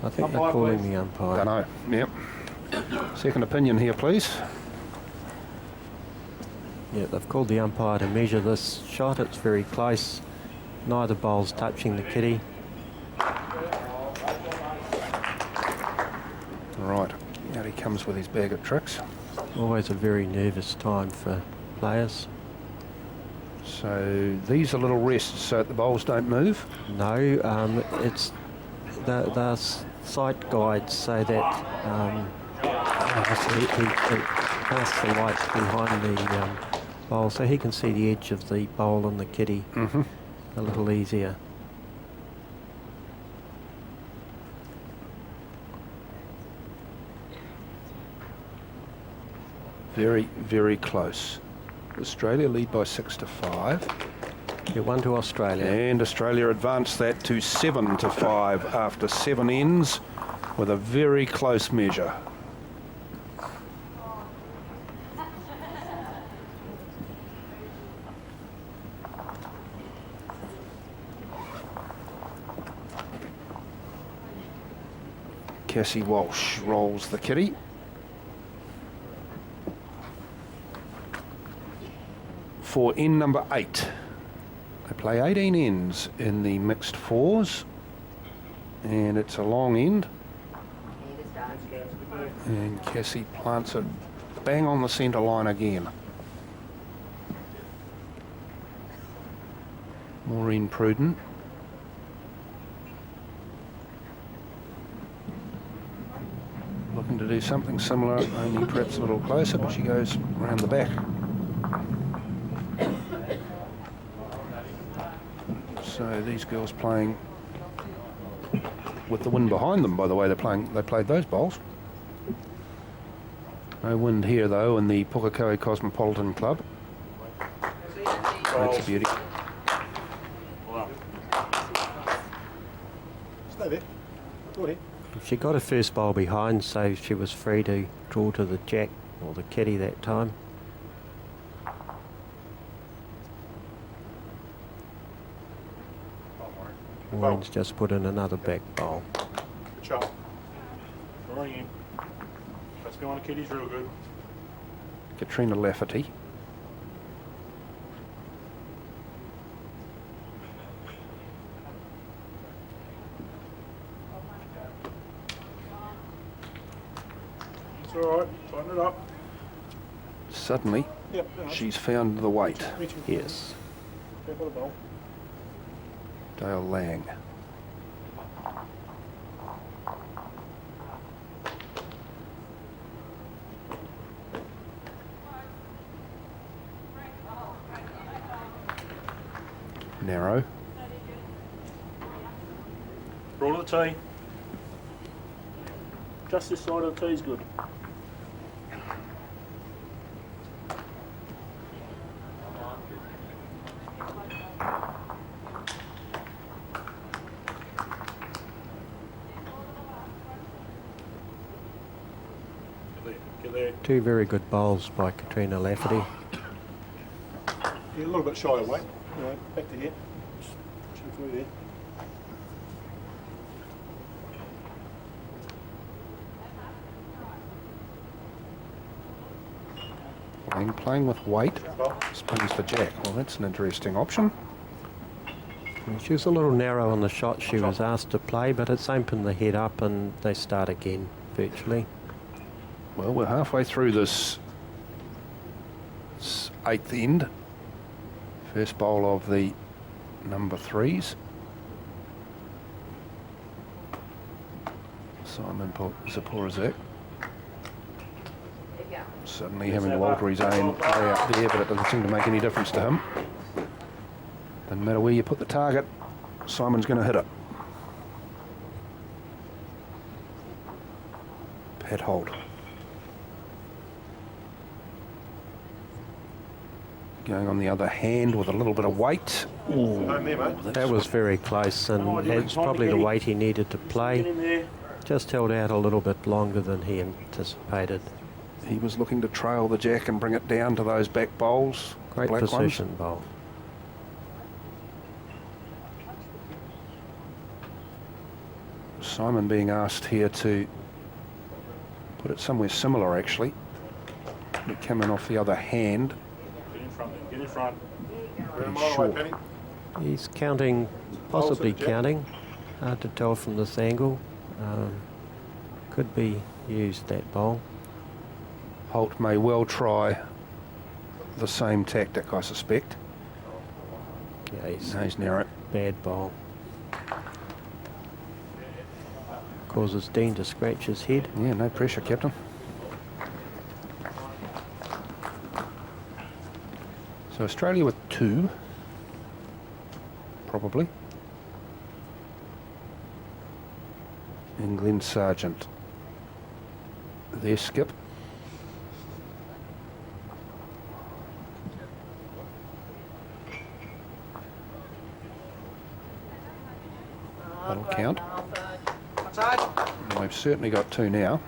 I think they're calling the umpire. Don't know. Yep. Second opinion here, please. Yeah, they've called the umpire to measure this shot. It's very close. Neither bowl's touching the kitty. Right. Out he comes with his bag of tricks. Always a very nervous time for players. So these are little rests so that the bowls don't move? No, it's the sight guides say that he casts the light behind the bowl so he can see the edge of the bowl and the kitty a little easier. Very, very close. Australia lead by 6-5. You won to Australia. And Australia advanced that to 7-5 after 7 ends with a very close measure. Cassie Walsh rolls the kitty. For end number 8. They play 18 ends in the mixed fours, and it's a long end. And Cassie plants it bang on the centre line again. Maureen Pruden. Looking to do something similar, only perhaps a little closer, but she goes around the back. So these girls playing with the wind behind them, by the way they played those bowls. No wind here though in the Pukekohe Cosmopolitan Club. That's a beauty. Stay there. Go ahead. She got her first bowl behind, so she was free to draw to the jack or the kitty that time. Maureen's just put in another back bowl. Good shot. Throwing in. Let's go on the kitties real good. Katrina Lafferty. It's alright. Tighten it up. Suddenly, Yep. she's found the weight. Yes. Careful the ball. Dale Lang. Narrow. Roll of the tee. Just this side of the tee is good. Get there. Two very good bowls by Katrina Lafferty. You're a little bit shy of weight. Back to here. Pushing through there. Lang playing with weight. Spins for jack. Well, that's an interesting option. She was a little narrow on the shot she was asked to play, but it's opened the head up and they start again virtually. Well, we're halfway through this 8th end. First bowl of the number 3s. Simon Zaporizek. Suddenly having to alter his aim way out there, but it doesn't seem to make any difference to him. Doesn't matter where you put the target, Simon's going to hit it. Pat Holt. Going on the other hand with a little bit of weight. Ooh, that was very close, and it's probably the weight he needed to play. Just held out a little bit longer than he anticipated. He was looking to trail the jack and bring it down to those back bowls. Great position bowl. Simon being asked here to put it somewhere similar, actually. We're coming off the other hand. Get in front, then. Get in front. Pretty Mile away, short. Penny. He's counting, possibly Balls at the jet. counting. Hard to tell from this angle. Could be used, that bowl. Holt may well try the same tactic, I suspect. Yeah, he's No, he's narrow. bad bowl. Causes Dean to scratch his head. Yeah, no pressure, Captain. So Australia with 2, probably. And Glenn Sargent, their skip. That'll count. And we've certainly got 2 now.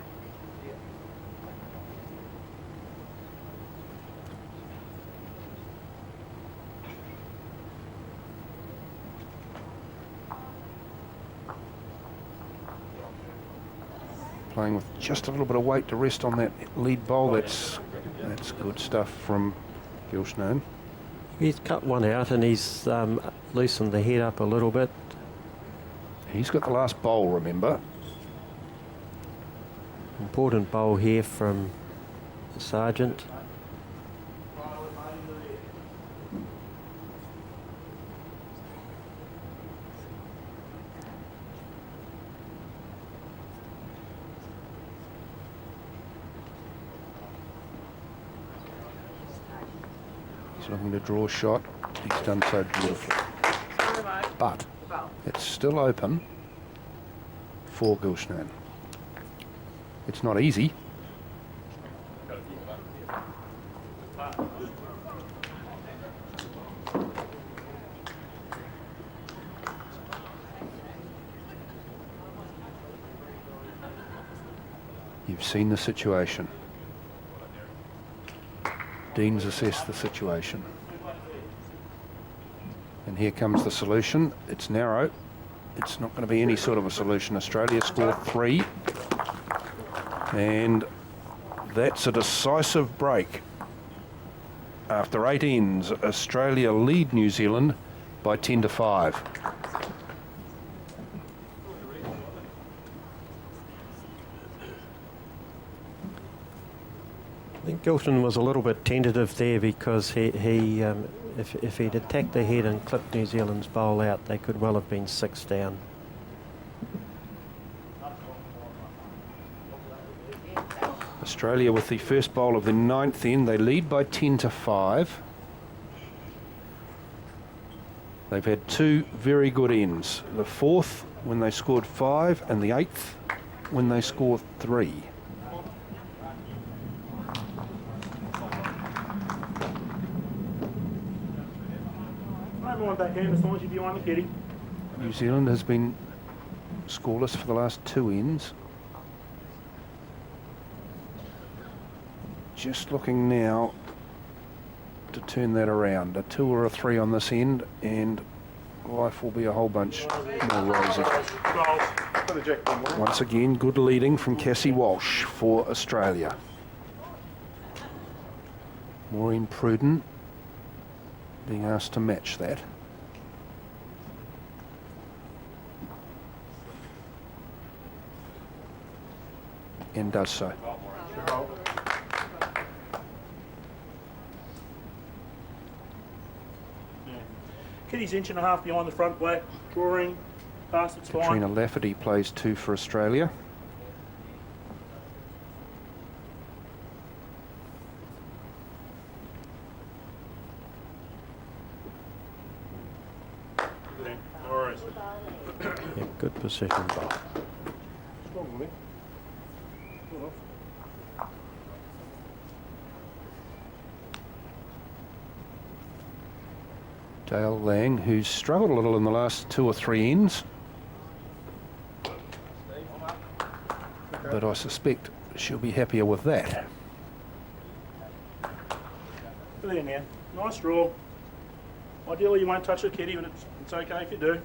Playing with just a little bit of weight to rest on that lead bowl. That's good stuff from Gilsnoon. He's cut one out and he's loosened the head up a little bit. He's got the last bowl, remember. Important bowl here from Sargent. He's looking to draw a shot. He's done so beautifully. But it's still open for Gilsnoon. It's not easy. You've seen the situation. Dean's assessed the situation. And here comes the solution. It's narrow. It's not going to be any sort of a solution. Australia score 3. And that's a decisive break. After 8 ends, Australia lead New Zealand by 10-5. I think Gilton was a little bit tentative there because if he'd attacked the head and clipped New Zealand's bowl out, they could well have been 6 down. Australia with the first bowl of the 9th end. They lead by 10-5. They've had 2 very good ends. The 4th when they scored 5 and the 8th when they scored 3. Back hand as long as you do on the kitty. New Zealand has been scoreless for the last 2 ends. Just looking now to turn that around. A 2 or a 3 on this end, and life will be a whole bunch more rosy. Once again, good leading from Cassie Walsh for Australia. Maureen Pruden being asked to match that. And does so. Kitty's 1.5 inches behind the front black, drawing, past its Katrina fine. Lafferty plays 2 for Australia. Yeah, good position bowl. Strong, Lee. Good off. Dale Lang, who's struggled a little in the last 2 or 3 ends. But I suspect she'll be happier with that. There now. Nice draw. Ideally you won't touch the kitty, but it's okay if you do.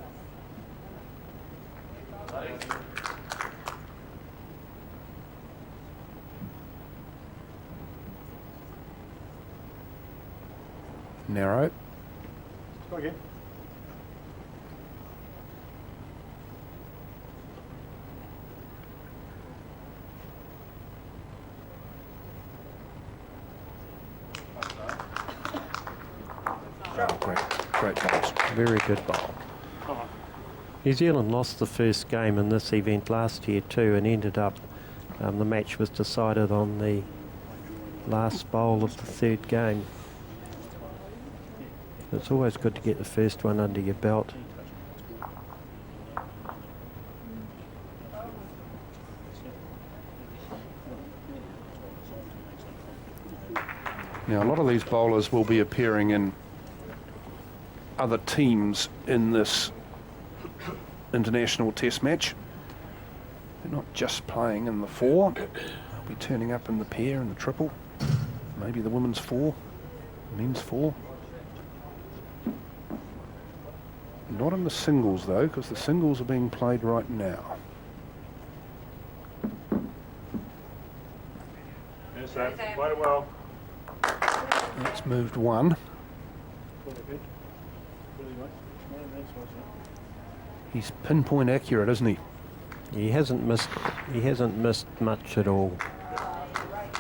Narrow. Go again. Great balls. Very good bowl. New Zealand lost the first game in this event last year too, and ended up, the match was decided on the last bowl of the third game. It's always good to get the first one under your belt. Now, a lot of these bowlers will be appearing in other teams in this international test match. They're not just playing in the four. They'll be turning up in the pair and the triple. Maybe the women's four, men's four. Not in the singles though, because the singles are being played right now. Yes, Sam. Played it well. That's moved one. He's pinpoint accurate, isn't he? He hasn't missed much at all.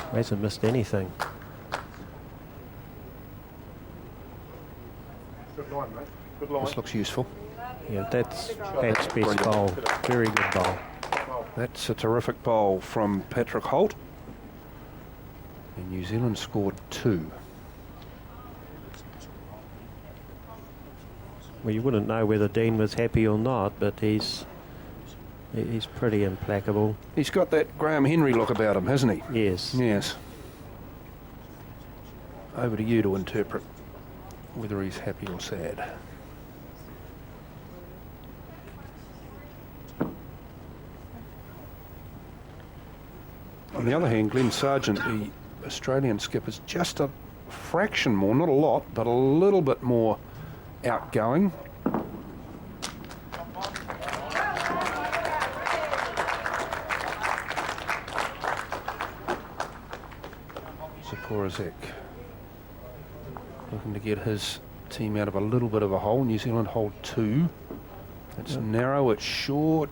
He hasn't missed anything. Good line, mate. Good line. This looks useful. Yeah, that's Pat's best bowl. Very good bowl. That's a terrific bowl from Patrick Holt. And New Zealand scored 2. Well, you wouldn't know whether Dean was happy or not, but he's pretty implacable. He's got that Graham Henry look about him, hasn't he? Yes. Yes. Over to you to interpret whether he's happy or sad. On the other hand, Glenn Sargent, the Australian skipper, is just a fraction more, not a lot, but a little bit more outgoing. Zaporizek looking to get his team out of a little bit of a hole. New Zealand hold 2. It's narrow, it's short,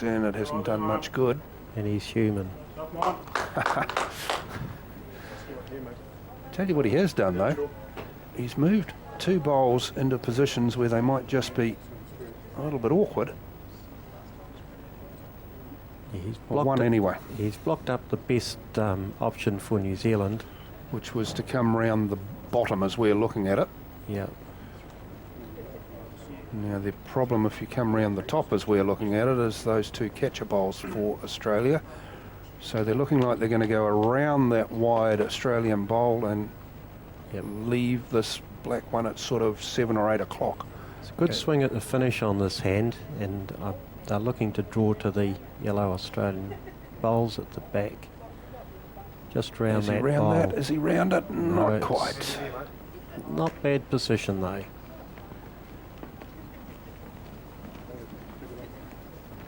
and it hasn't done much good. And he's human. Tell you what he has done though. He's moved 2 bowls into positions where they might just be a little bit awkward. He's Well, one anyway, He's blocked up the best option for New Zealand. which was to come round the bottom as we're looking at it. Yeah. Now the problem if you come round the top as we're looking at it is those 2 catcher bowls for Australia. So they're looking like they're going to go around that wide Australian bowl and leave this black one at sort of 7 or 8 o'clock. It's a good swing at the finish on this hand, and they're looking to draw to the yellow Australian bowls at the back. Just round that bowl. Is he round it? No, Not it's quite. Not bad position though.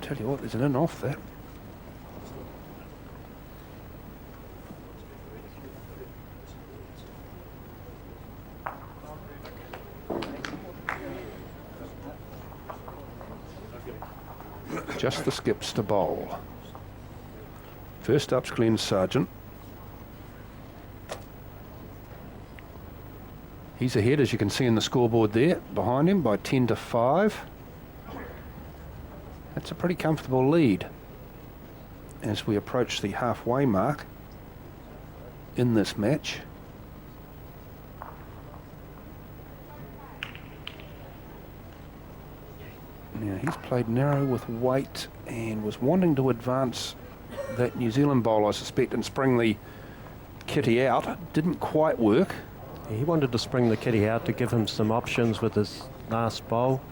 Tell you what, there's an in off that. Just the skips to bowl. First up's Glenn Sargent. He's ahead, as you can see in the scoreboard there, behind him by 10 to 5. That's a pretty comfortable lead as we approach the halfway mark in this match. Now he's played narrow with weight and was wanting to advance that New Zealand bowl, I suspect, and spring the kitty out. Didn't quite work. He wanted to spring the kitty out to give him some options with his last bowl.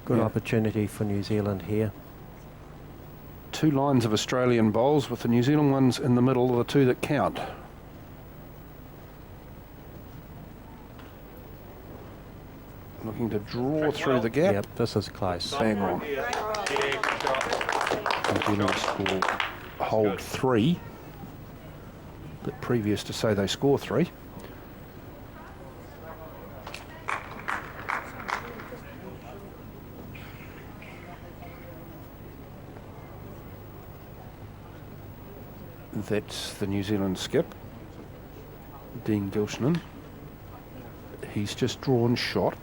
Good opportunity for New Zealand here. 2 lines of Australian bowls with the New Zealand ones in the middle are the 2 that count. Looking to draw through the gap. Yep, this is close. Bang on. New Zealand score hold 3. bit previous to say they score 3. That's the New Zealand skip, Dean Gilshnan. He's just drawn shot,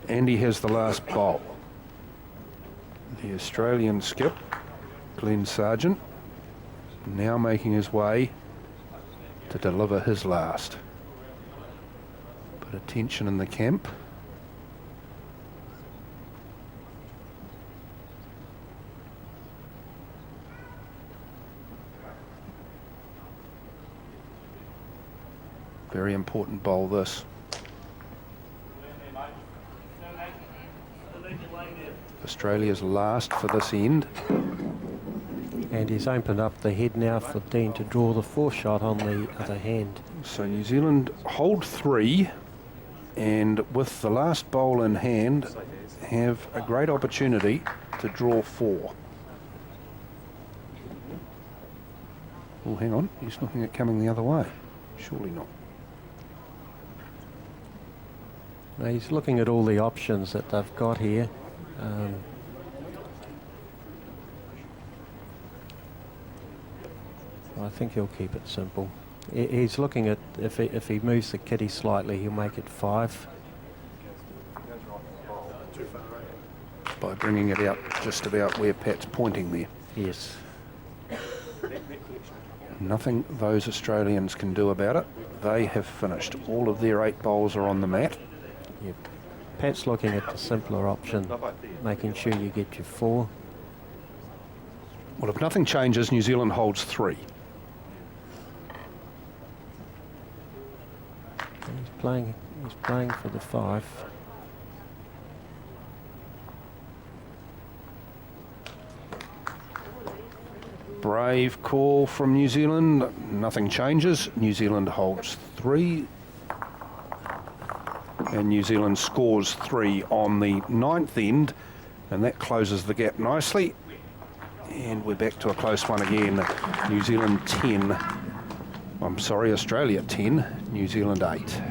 and he has the last bowl. The Australian skip, Glenn Sargent, now making his way to deliver his last. But attention in the camp. Very important bowl this. Australia's last for this end. And he's opened up the head now for Dean to draw the 4 shot on the other hand. So New Zealand hold 3, and with the last bowl in hand, have a great opportunity to draw 4. Oh, hang on, he's looking at coming the other way. Surely not. Now he's looking at all the options that they've got here. I think he'll keep it simple. He's looking at if he moves the kitty slightly, he'll make it 5. By bringing it out just about where Pat's pointing there. Yes. Nothing those Australians can do about it. They have finished. All of their 8 bowls are on the mat. Yep. Pat's looking at the simpler option, making sure you get your 4. Well, if nothing changes, New Zealand holds 3. He's playing for the 5. Brave call from New Zealand. Nothing changes. New Zealand holds 3. And New Zealand scores 3 on the 9th end. And that closes the gap nicely. And we're back to a close one again. New Zealand 10. I'm sorry, Australia 10. New Zealand 8.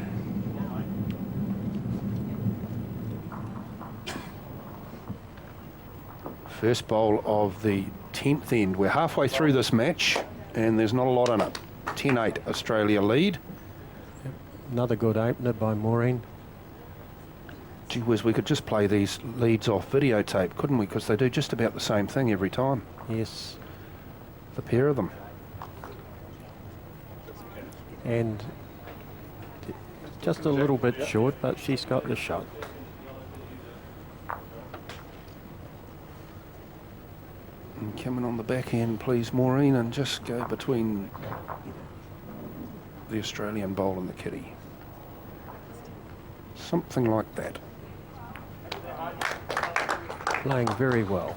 First bowl of the 10th end. We're halfway through this match and there's not a lot in it. 10-8 Australia lead. Yep. Another good opener by Maureen. Gee whiz, we could just play these leads off videotape, couldn't we? Because they do just about the same thing every time. Yes. The pair of them. And just a little bit short, but she's got the shot. And coming on the back end, please, Maureen, and just go between the Australian bowl and the kitty. Something like that. Playing very well.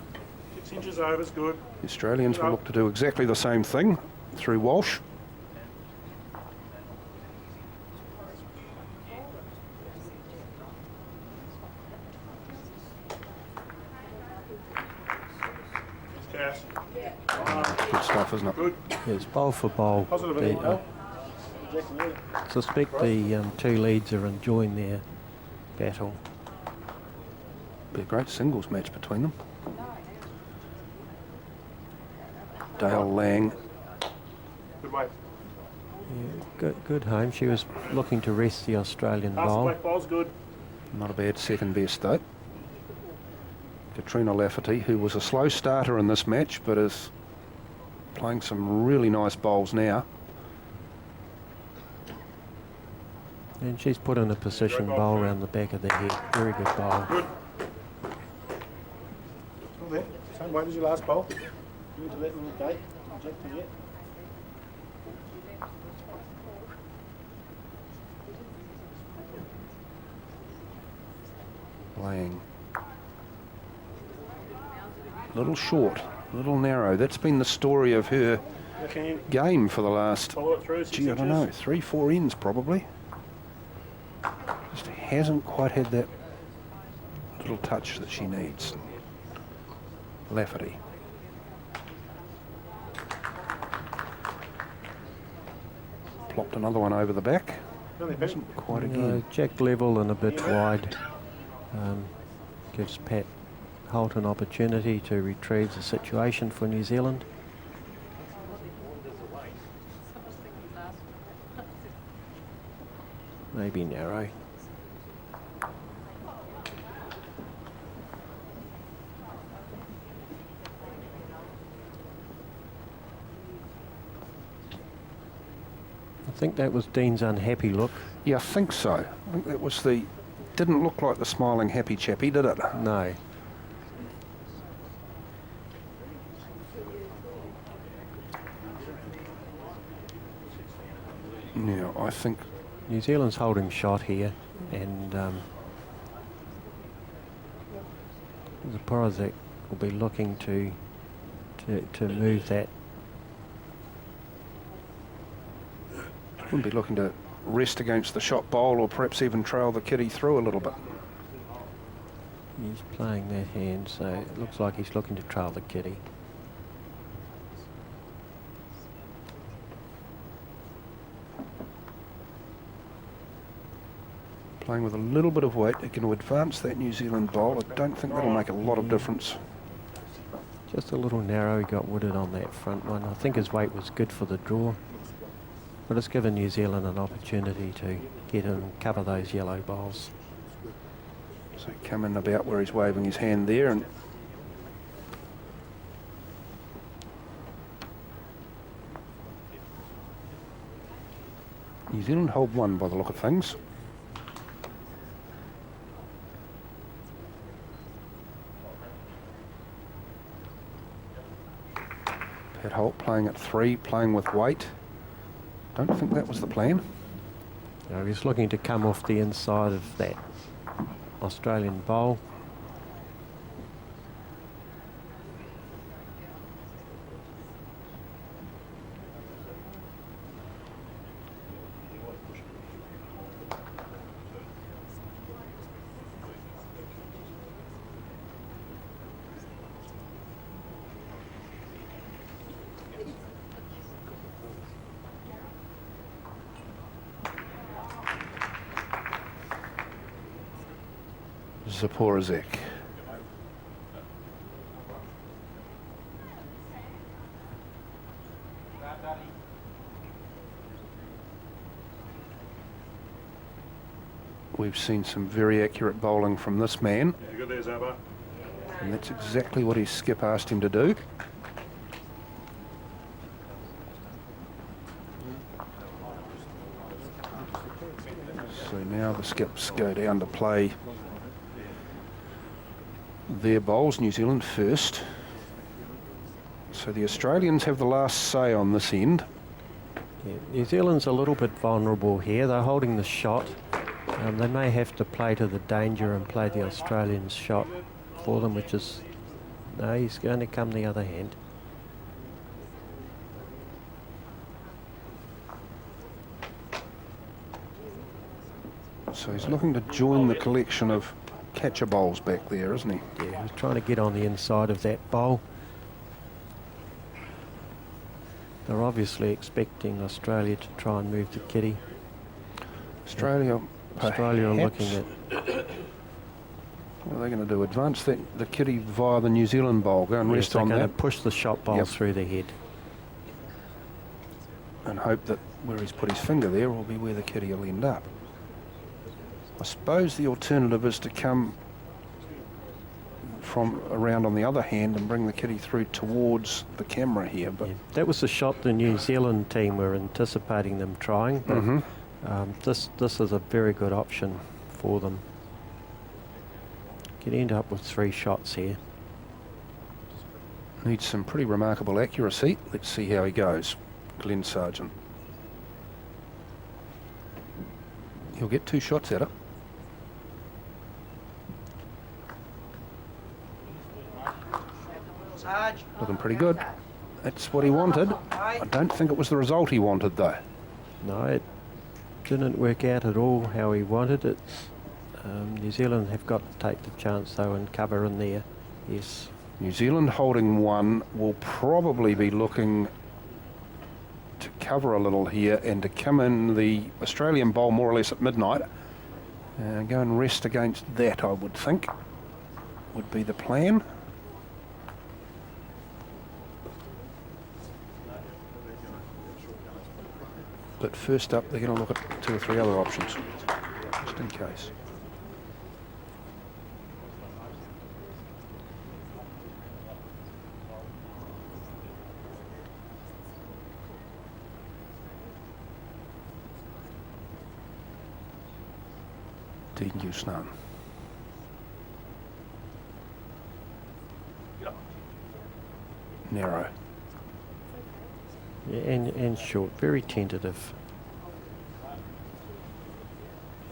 6 inches over is good. The Australians will look to do exactly the same thing through Walsh. Cass. Good stuff, isn't it? Good. Yes, bowl for bowl. Positive The, email. suspect the 2 leads are enjoying their battle. Be a great singles match between them. Dale Lang. Good way. Yeah, good home. She was looking to rest the Australian Pass the bowl. black bowl's good. Not a bad second best though. Katrina Lafferty, who was a slow starter in this match, but is playing some really nice bowls now. And she's put in a position bowl around the back of the head. Very good bowl. Good. Still there. Same weight as your last bowl. You need to let them gate. Inject to get. Lang. Little short, little narrow. That's been the story of her Okay. game for the last, Follow it through. 6 gee, I don't know, inches. 3-4 ends probably. Just hasn't quite had that little touch that she needs. Lafferty. another one over the back. Only back. Wasn't quite again. Jack level and a bit wide. Gives Pat Holt an opportunity to retrieve the situation for New Zealand. Maybe narrow. I think that was Dean's unhappy look. Yeah, I think so. I think that was the... Didn't look like the smiling happy chappy, did it? No. Yeah, I think... New Zealand's holding shot here, and the Porozek will be looking to move that. Wouldn't be looking to rest against the shot bowl or perhaps even trail the kitty through a little bit. He's playing that hand, so it looks like he's looking to trail the kitty. Playing with a little bit of weight, they're going to advance that New Zealand bowl. I don't think that'll make a lot of difference. Just a little narrow, he got wooded on that front one. I think his weight was good for the draw, but it's given New Zealand an opportunity to get in and cover those yellow bowls. So come in about where he's waving his hand there, and New Zealand hold one by the look of things. Pat Holt playing at 3, playing with weight. Don't think that was the plan. You know, he's looking to come off the inside of that Australian bowl. Porozek. We've seen some very accurate bowling from this man, Yeah, good there, Zaba. and that's exactly what his skip asked him to do. So now the skips go down to play their bowls, New Zealand first. So the Australians have the last say on this end. Yeah, New Zealand's a little bit vulnerable here. They're holding the shot. They may have to play to the danger and play the Australians' shot for them, which is... No, he's going to come the other hand. So he's looking to join the collection of catcher bowls back there, isn't he? Yeah, he's trying to get on the inside of that bowl. They're obviously expecting Australia to try and move the kitty. Australia Australia are perhaps. looking at... What are they going to do? Advance the kitty via the New Zealand bowl, go and rest they're on going that, to push the shot bowl through the head. and hope that where he's put his finger there will be where the kitty will end up. I suppose the alternative is to come from around on the other hand and bring the kitty through towards the camera here, but Yeah, that was the shot the New Zealand team were anticipating them trying, but this is a very good option for them. Could end up with 3 shots here. needs some pretty remarkable accuracy. Let's see how he goes, Glenn Sargent. He'll get 2 shots at it. Looking pretty good. That's what he wanted. I don't think it was the result he wanted, though. No, it didn't work out at all how he wanted it. New Zealand have got to take the chance though and cover in there. Yes. New Zealand holding 1 will probably be looking to recover a little here and to come in the Australian bowl more or less at midnight. Go and rest against that, I would think, would be the plan. But first up, they're going to look at 2 or 3 other options, just in case. Tasman. Narrow. Yeah, and short, very tentative.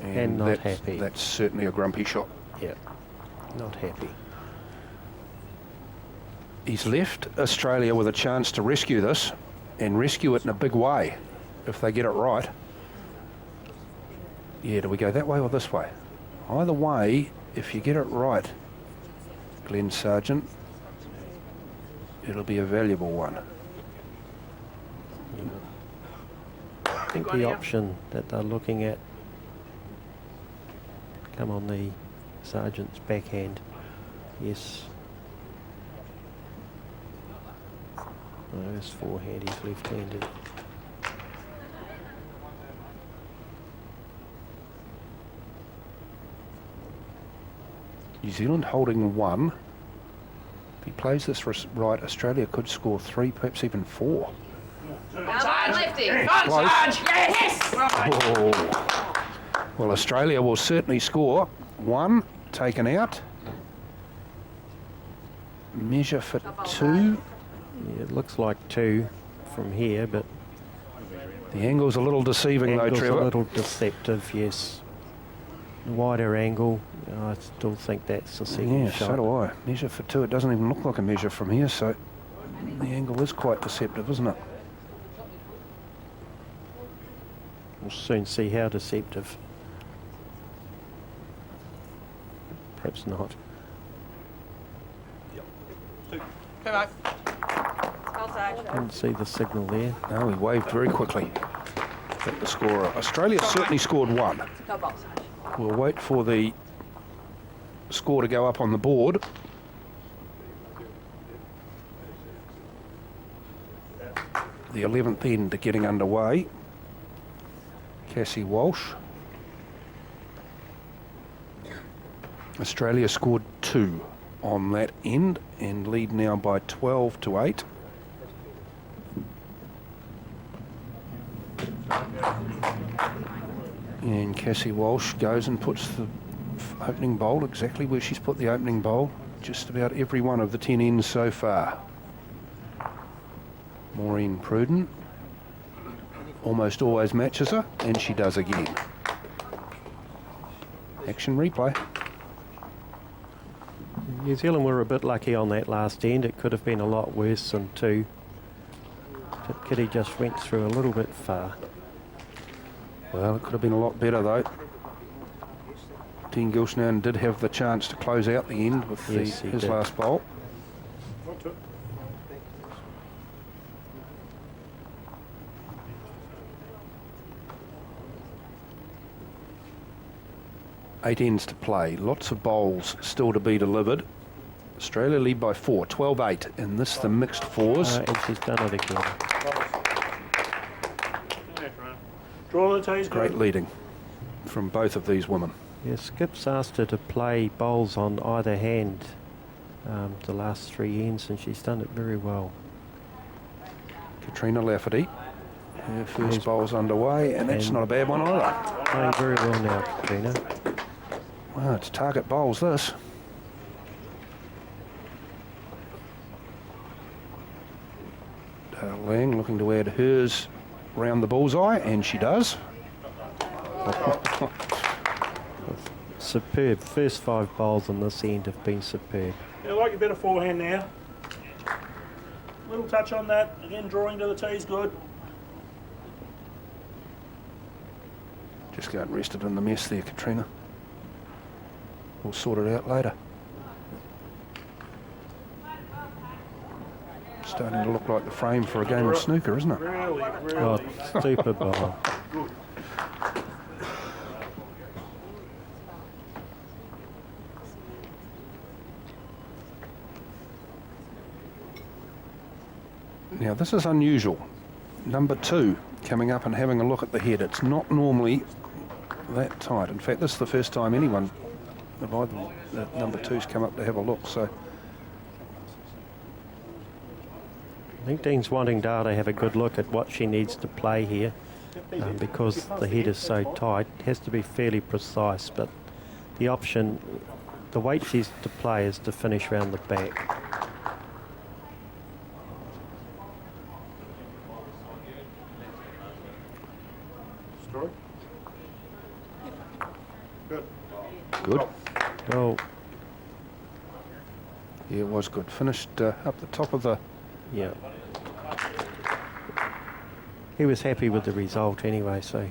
And not happy. That's certainly a grumpy shot. Yeah, not happy. He's left Australia with a chance to rescue this and rescue it in a big way if they get it right. Yeah, do we go that way or this way? Either way, if you get it right, Glenn Sargent, it'll be a valuable one. I think the option that they're looking at, come on the Sargent's backhand. Yes. No, his forehand, he's left-handed. New Zealand holding 1. If he plays this right, Australia could score 3, perhaps even 4. Sarge, lefty. Come on, Sarge. Yes. Oh. Well, Australia will certainly score 1 taken out. Measure for 2. Yeah, it looks like 2 from here, but The angle's a little deceiving though, Trevor. a little deceptive, yes. Wider angle, I still think that's the second Yeah, shot. so do I. Measure for 2, it doesn't even look like a measure from here, so the angle is quite deceptive, isn't it? We'll soon see how deceptive. Perhaps not. Come on. Well, Sarge. Didn't see the signal there. No, he waved very quickly at the scorer. Australia certainly scored 1. Go ball, Sarge. We'll wait for the score to go up on the board. The 11th end getting underway. Cassie Walsh. Australia scored 2 on that end and lead now by 12-8. And Cassie Walsh goes and puts the opening bowl exactly where she's put the opening bowl. Just about every one of the 10 ends so far. Maureen Pruden almost always matches her, and she does again. Action replay. New Zealand were a bit lucky on that last end. It could have been a lot worse than 2. But Kitty just went through a little bit far. Well, it could have been a lot better though. Dean Gilsnan did have the chance to close out the end with Yes, he his did. last bowl. Right to it. Eight ends to play, lots of bowls still to be delivered. Australia lead by 4, 12-8 in this, the mixed fours. And she's done it again. Draw the tees. Great good. leading from both of these women. Yeah, Skip's asked her to play bowls on either hand the last 3 ends, and she's done it very well. Katrina Lafferty, her first bowl's underway, and that's And- not a bad one either. Playing very well now, Katrina. Well, it's target bowls this. Dale Lang looking to add hers round the bullseye, and she does. Superb. First 5 bowls on this end have been superb. Yeah, like your better forehand now. Little touch on that. Again, drawing to the tees, good. Just got rested in the mess there, Katrina. We'll sort it out later. Starting to look like the frame for a game of snooker, isn't it? Really, really. Oh, super bowl. Good. Now this is unusual. Number 2 coming up and having a look at the head. It's not normally that tight. In fact, this is the first time anyone of either the number 2's come up to have a look. So I think Dean's wanting Dara to have a good look at what she needs to play here, because the head is so tight. It has to be fairly precise, but the option, the weight she's to play is to finish round the back. Story? Good. good. Well, Yeah, it was good. Finished up the top of the... yeah. He was happy with the result anyway, so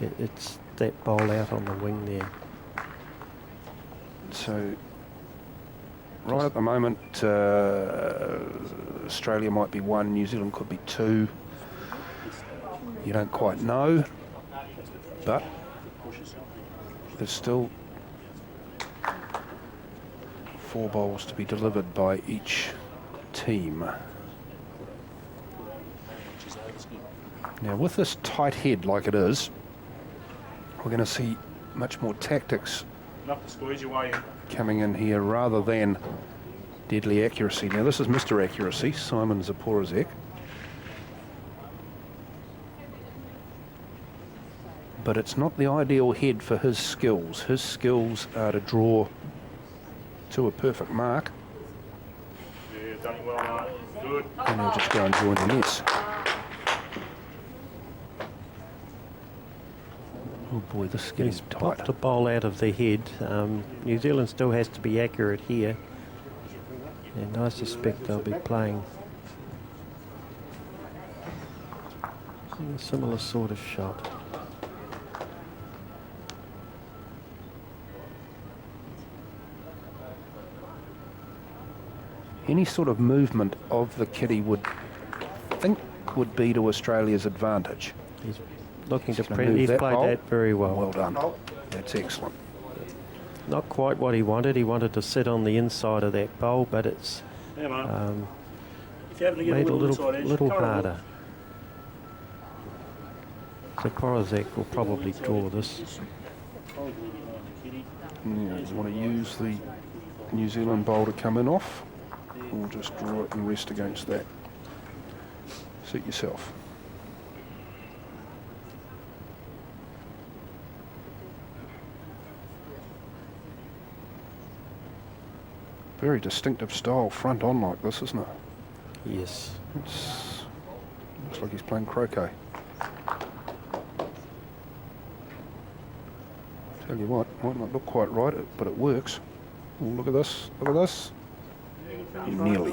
it's that bowl out on the wing there. So right at the moment, Australia might be 1, New Zealand could be 2. You don't quite know, but there's still 4 bowls to be delivered by each team. Now with this tight head like it is, we're going to see much more tactics Enough to squeeze your way in. coming in here rather than deadly accuracy. Now this is Mr. Accuracy, Simon Zaporizek. But it's not the ideal head for his skills. His skills are to draw to a perfect mark, Yeah, done it well, Mark. Good. and he'll just go and join the nets. Oh boy, this is getting He's tight. popped the bowl out of the head. New Zealand still has to be accurate here, and I suspect they'll be playing a similar sort of shot. Any sort of movement of the kitty would be to Australia's advantage. He's looking to He's gonna press. move He's that played bowl. that very well. Well done. That's excellent. Not quite what he wanted. He wanted to sit on the inside of that bowl, but it's Yeah, Mark. If made you happen to get a a little little, inside edge, little come on, harder. So Porozek will probably draw this. Yeah, you want to use the New Zealand bowl to come in off, or just draw it and rest against that. Suit yourself. Very distinctive style front on like this, isn't it? Yes. It's, looks like he's playing croquet. Tell you what, might not look quite right, but it works. Oh, look at this, look at this. Nearly.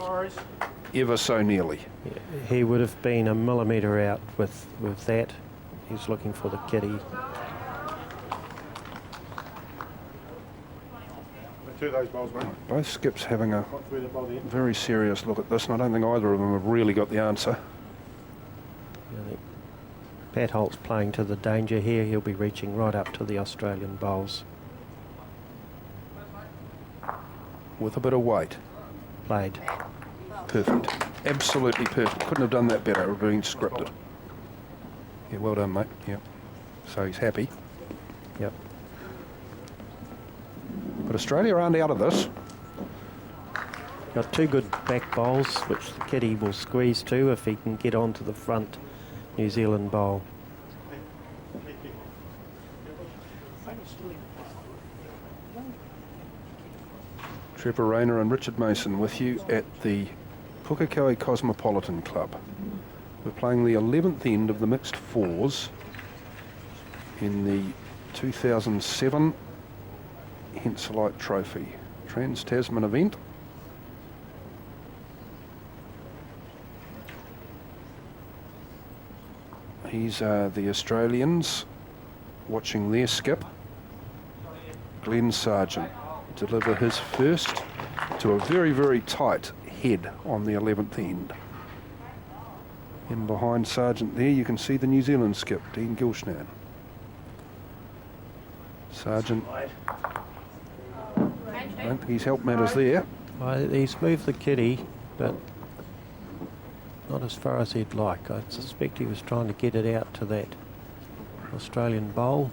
Ever so nearly. Yeah, he would have been a millimetre out with that. He's looking for the kitty. Two of those bowls, mate. Both skips having a Got through the bowl there. very serious look at this, and I don't think either of them have really got the answer. I think Pat Holt's playing to the danger here. He'll be reaching right up to the Australian bowls. With a bit of weight. Played. Perfect. Absolutely perfect. Couldn't have done that better. It would have been scripted. Yeah, well done, mate. Yep. So he's happy. Yep. But Australia aren't out of this. Got 2 good back bowls, which the kitty will squeeze to if he can get onto the front New Zealand bowl. Trevor Rayner and Richard Mason with you at the Pukekohe Cosmopolitan Club. We're playing the 11th end of the mixed fours in the 2007 Henselite Trophy Trans-Tasman event. These are the Australians watching their skip, Glenn Sargent, deliver his first to a very, very tight head on the 11th end. In behind Sargent there, you can see the New Zealand skip, Dean Gilshnan. Sargent, I don't think he's helped matters there. He's moved the kitty, but not as far as he'd like. I suspect he was trying to get it out to that Australian bowl.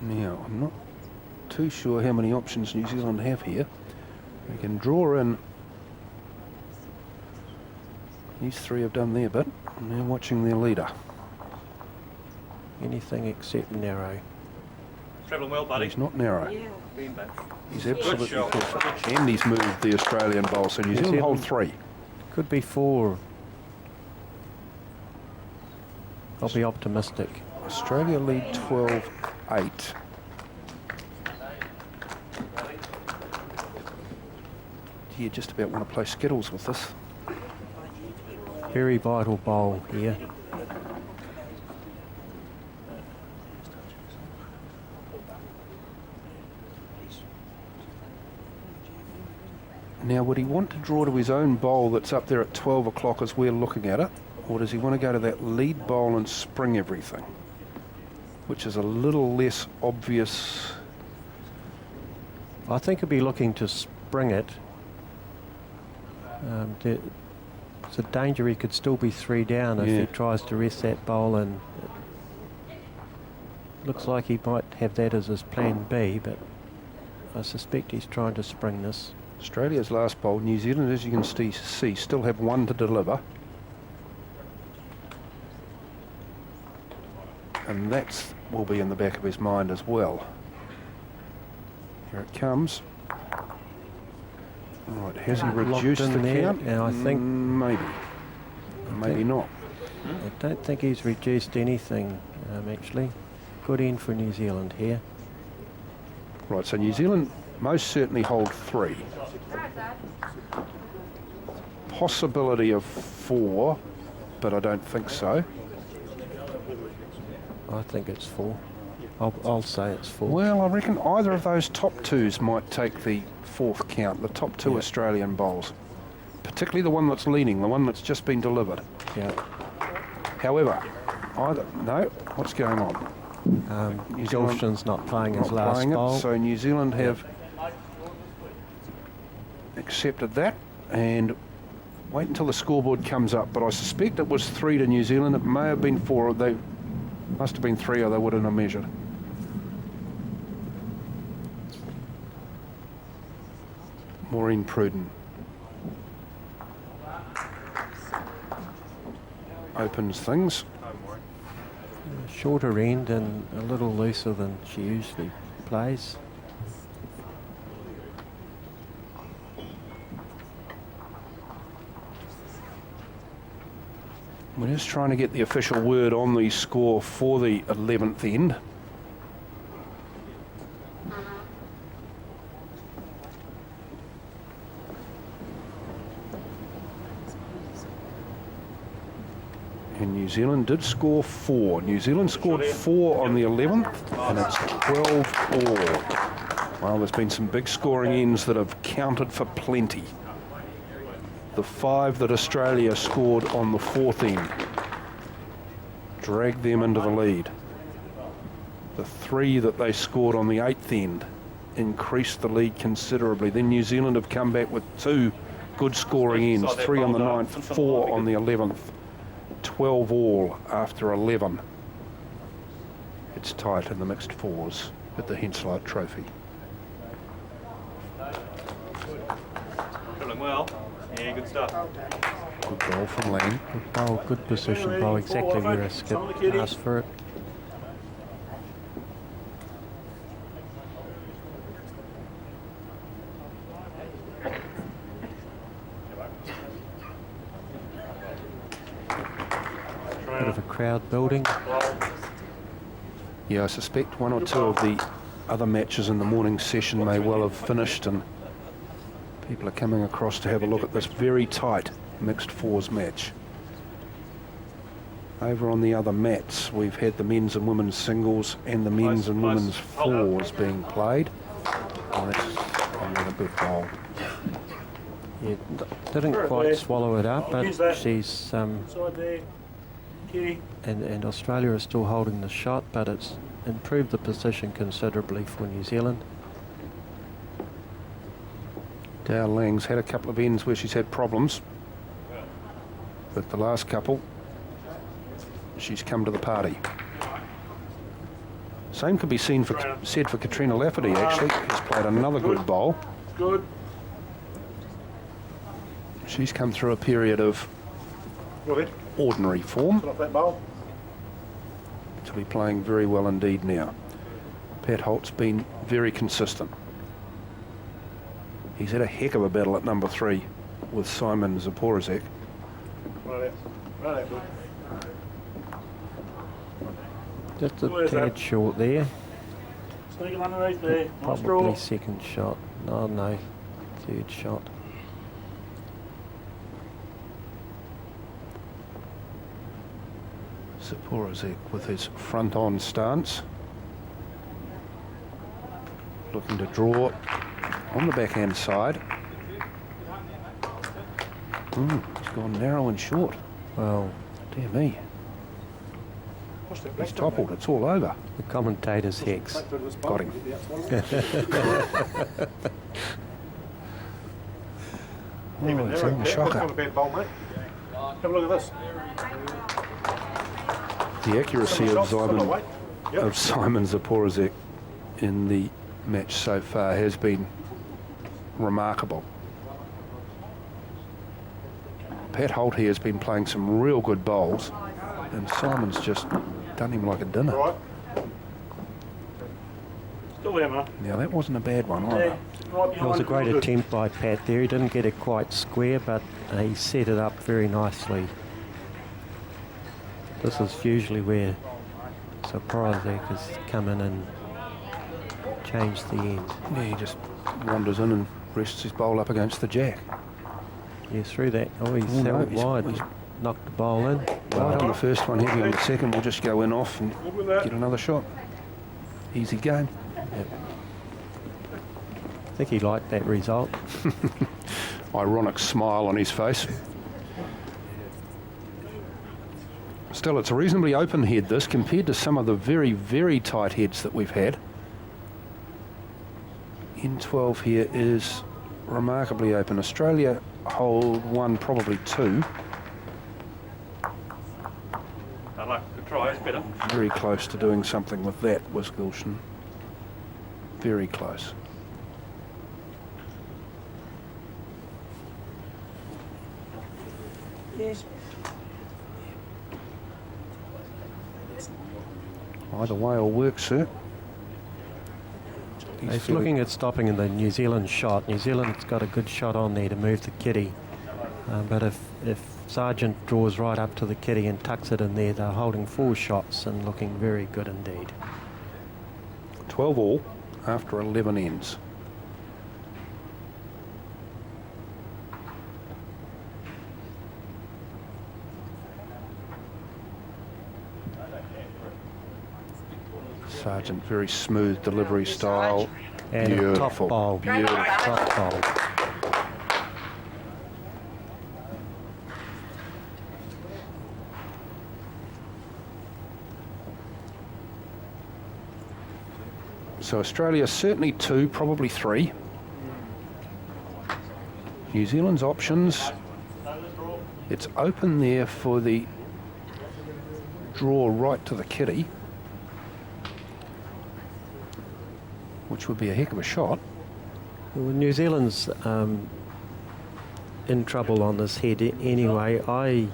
Now, I'm not too sure how many options New Zealand have here. They can draw in. These three have done their bit, and they're watching their leader. Anything except narrow. Travelling well, buddy. He's not narrow. Being back. He's absolutely perfect. And he's moved the Australian bowl, so New Zealand hold 3. Could be 4. I'll be optimistic. Australia lead 12-8. You just about want to play skittles with this. Very vital bowl here. Now, would he want to draw to his own bowl that's up there at 12 o'clock as we're looking at it? Or does he want to go to that lead bowl and spring everything? Which is a little less obvious. I think he'll be looking to spring it. There's a danger he could still be 3 down if he tries to rest that bowl, and it looks like he might have that as his plan B, but I suspect he's trying to spring this. Australia's last bowl. New Zealand, as you can see, still have 1 to deliver. And that will be in the back of his mind as well. Here it comes. Right, has he reduced the count? And I think maybe not. I don't think he's reduced anything, actually. Good end for New Zealand here. Right, so New Zealand most certainly hold 3. Possibility of 4, but I don't think so. I think it's 4. I'll say it's 4. Well, I reckon either of those top 2s might take the 4th count, the top 2 Australian bowls. Particularly the one that's leading, the one that's just been delivered. Yeah. However, what's going on? New Zealand's not playing his last bowl. So New Zealand have accepted that, and wait until the scoreboard comes up, but I suspect it was 3 to New Zealand. It may have been 4. They must have been 3 or they wouldn't have measured. Maureen Pruden opens things. Shorter end and a little looser than she usually plays. We're just trying to get the official word on the score for the 11th end. And New Zealand did score 4. New Zealand scored 4 on the 11th, and it's 12 all. Well, there's been some big scoring ends that have counted for plenty. The 5 that Australia scored on the 4th end dragged them into the lead. The 3 that they scored on the 8th end increased the lead considerably. Then New Zealand have come back with 2 good scoring ends, 3 on the 9th, 4 on the 11th. 12 all after 11. It's tight in the mixed 4s at the Henselite Trophy. Travelling well. Yeah, good stuff. Good goal from Lang. Good bowl, good position bowl, exactly where a skip asked for it. Bit of a crowd building. Yeah, I suspect 1 or 2 of the other matches in the morning session may well have finished, and people are coming across to have a look at this very tight mixed 4s match. Over on the other mats, we've had the men's and women's singles and the men's and women's fours being played. Oh, that's another good bowl. Yeah, didn't quite swallow it up, but Who's that? she's Side there. Kitty. and Australia is still holding the shot, but it's improved the position considerably for New Zealand. Dao Lang's had a couple of ends where she's had problems, but the last couple, she's come to the party. Same could be said for Katrina Lafferty, actually. She's played another good bowl. Good. She's come through a period of Go ahead. ordinary form Put off that bowl. to be playing very well indeed now. Pat Holt's been very consistent. He's had a heck of a battle at number 3 with Simon Zaporizek. Right out. Right out, good. Just a Where's tad that? short there. Sneaking underneath there. Nice Probably draw. second shot. Oh no, third shot. Zaporizek with his front-on stance. Looking to draw on the backhand side. He's gone narrow and short. Well, Dear me, Watch that he's black toppled. It's all over. the commentator's hex. Back to this bowl. Got him. Get the outside. Oh, he's having a That's shocker. not a bad bowl, mate. Have a look at this. The accuracy Some of shots, some Simon, weight. Yep. of Simon Zaporizek in the match so far has been remarkable. Pat Holt here has been playing some real good bowls, and Simon's just done him like a dinner. Right. Still there, mate. Now that wasn't a bad one Yeah. either. Right It behind was a you, great good. attempt by Pat there. He didn't get it quite square, but he set it up very nicely. This is usually where Zaporizek has come in and changed the end. Yeah, he just wanders in and rests his bowl up against the jack. Yeah, through that. Oh, he's Oh, no, held he's- wide. he's- Knocked the bowl in. Right on the first one, heavy on the second. We'll just go in off and Good with that. get another shot. Easy game. I think he liked that result. Ironic smile on his face. Still, it's a reasonably open head, this, compared to some of the very, very tight heads that we've had. N12 here is remarkably open. Australia hold one, probably two. I like good try, it's better. Very close to doing something with that, was Gulshan. Very close. Either way will work, sir. He's looking at stopping in the New Zealand shot. New Zealand's got a good shot on there to move the kitty. But if Sargent draws right up to the kitty and tucks it in there, they're holding 4 shots and looking very good indeed. 12 all after 11 ends. Sargent, very smooth delivery style. And Beautiful. top bowl. Beautiful. Top bowl. So Australia certainly 2, probably 3. New Zealand's options. It's open there for the draw right to the kitty, which would be a heck of a shot. Well, New Zealand's in trouble on this head anyway. I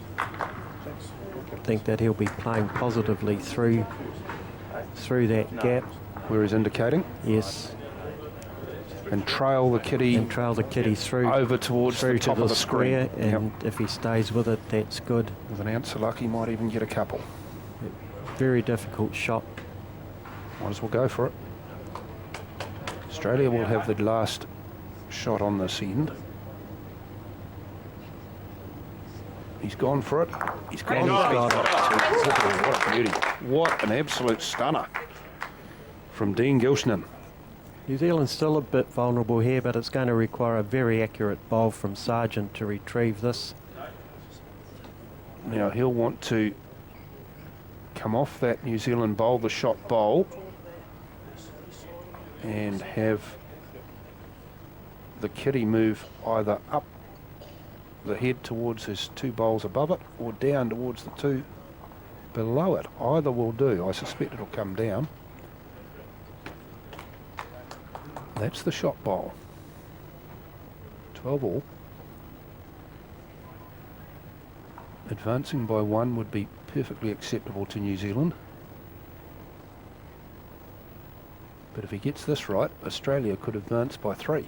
think that he'll be playing positively through that gap. Where he's indicating, Yes, and trail the kitty and trail the kitty through over towards through the to top the of the square, screen. and if he stays with it, that's good. With an ounce of luck, he might even get a couple. Very difficult shot. Might as well go for it. Australia will have the last shot on this end. He's gone for it. He's gone He's for it. got it. What a beauty. What an absolute stunner from Dean Gilshnan. New Zealand's still a bit vulnerable here, but it's going to require a very accurate bowl from Sargent to retrieve this. Now he'll want to come off that New Zealand bowl, the shot bowl, and have the kitty move either up the head towards his two bowls above it or down towards the two below it. Either will do. I suspect it'll come down. That's the shot bowl. 12 all. Advancing by 1 would be perfectly acceptable to New Zealand. But if he gets this right, Australia could advance by 3.